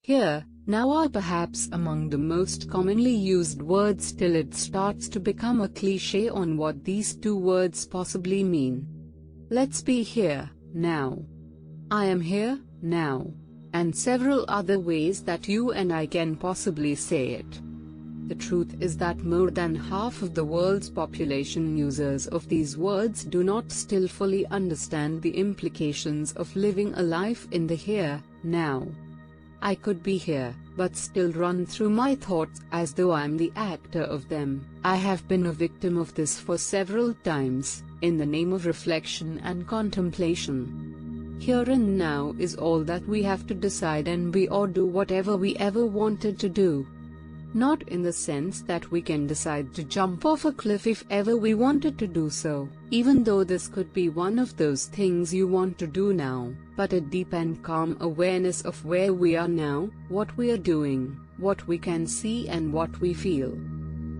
Here, now are perhaps among the most commonly used words till it starts to become a cliché on what these two words possibly mean. Let's be here, now. I am here, now. And several other ways that you and I can possibly say it. The truth is that more than half of the world's population users of these words do not still fully understand the implications of living a life in the here, now. I could be here, but still run through my thoughts as though I'm the actor of them. I have been a victim of this for several times, in the name of reflection and contemplation. Here and now is all that we have to decide and be or do whatever we ever wanted to do. Not in the sense that we can decide to jump off a cliff if ever we wanted to do so, even though this could be one of those things you want to do now, but a deep and calm awareness of where we are now, what we are doing, what we can see and what we feel.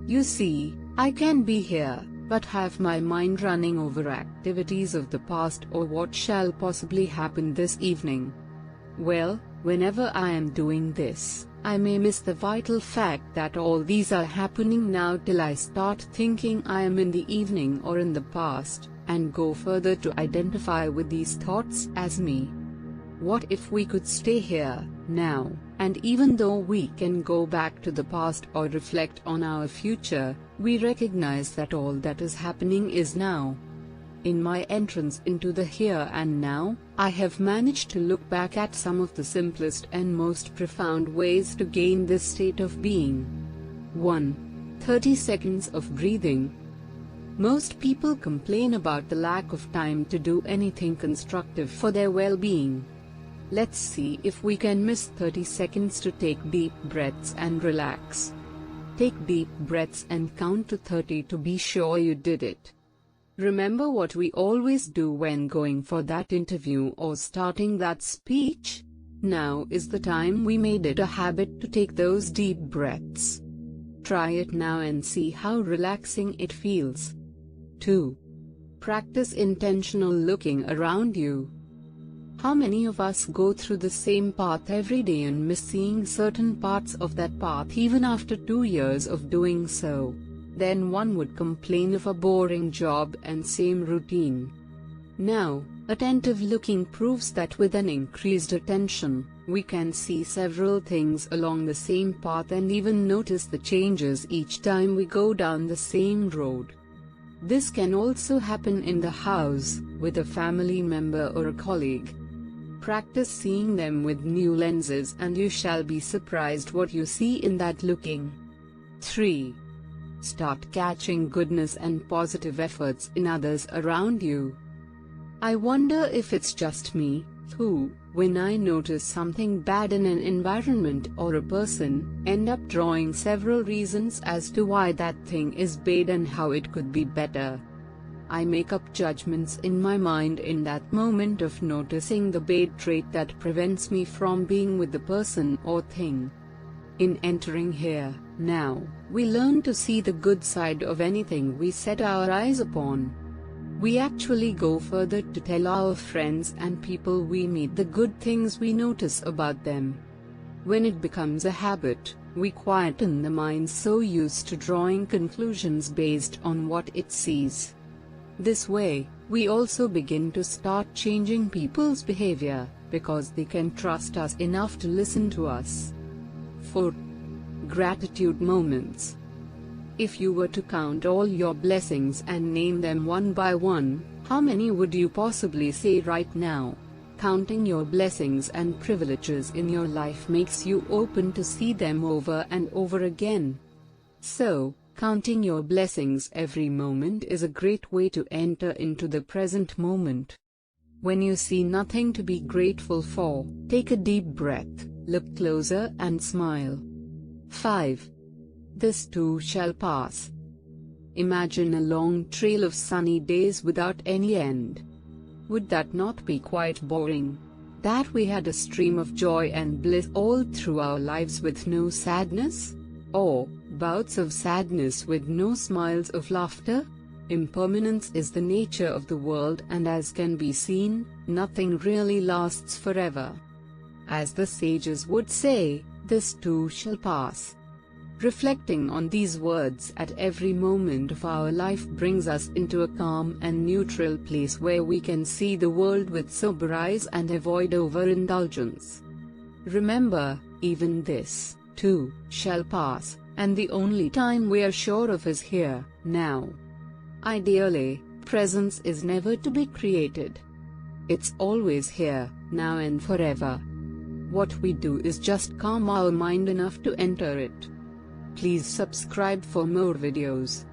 You see, I can be here, but have my mind running over activities of the past or what shall possibly happen this evening. Well, whenever I am doing this, I may miss the vital fact that all these are happening now till I start thinking I am in the evening or in the past, and go further to identify with these thoughts as me. What if we could stay here, now, and even though we can go back to the past or reflect on our future, we recognize that all that is happening is now. In my entrance into the here and now, I have managed to look back at some of the simplest and most profound ways to gain this state of being. 1. 30 seconds of breathing. Most people complain about the lack of time to do anything constructive for their well-being. Let's see if we can miss 30 seconds to take deep breaths and relax. Take deep breaths and count to 30 to be sure you did it. Remember what we always do when going for that interview or starting that speech? Now is the time we made it a habit to take those deep breaths. Try it now and see how relaxing it feels. 2. Practice intentional looking around you. How many of us go through the same path every day and miss seeing certain parts of that path even after 2 years of doing so? Then one would complain of a boring job and same routine. Now, attentive looking proves that with an increased attention, we can see several things along the same path and even notice the changes each time we go down the same road. This can also happen in the house, with a family member or a colleague. Practice seeing them with new lenses and you shall be surprised what you see in that looking. 3. Start catching goodness and positive efforts in others around you. I wonder if it's just me, who, when I notice something bad in an environment or a person, end up drawing several reasons as to why that thing is bad and how it could be better. I make up judgments in my mind in that moment of noticing the bad trait that prevents me from being with the person or thing. In entering here, now, we learn to see the good side of anything we set our eyes upon. We actually go further to tell our friends and people we meet the good things we notice about them. When it becomes a habit, we quieten the mind so used to drawing conclusions based on what it sees. This way, we also begin to start changing people's behavior, because they can trust us enough to listen to us. 4. Gratitude moments. If you were to count all your blessings and name them one by one, how many would you possibly say right now? Counting your blessings and privileges in your life makes you open to see them over and over again. So, counting your blessings every moment is a great way to enter into the present moment. When you see nothing to be grateful for, take a deep breath, look closer and smile. 5. This too shall pass. Imagine a long trail of sunny days without any end. Would that not be quite boring? That we had a stream of joy and bliss all through our lives with no sadness? Or, bouts of sadness with no smiles of laughter? Impermanence is the nature of the world, and as can be seen, nothing really lasts forever. As the sages would say, this too shall pass. Reflecting on these words at every moment of our life brings us into a calm and neutral place where we can see the world with sober eyes and avoid overindulgence. Remember, even this, too, shall pass, and the only time we are sure of is here, now. Ideally, presence is never to be created. It's always here, now and forever. What we do is just calm our mind enough to enter it. Please subscribe for more videos.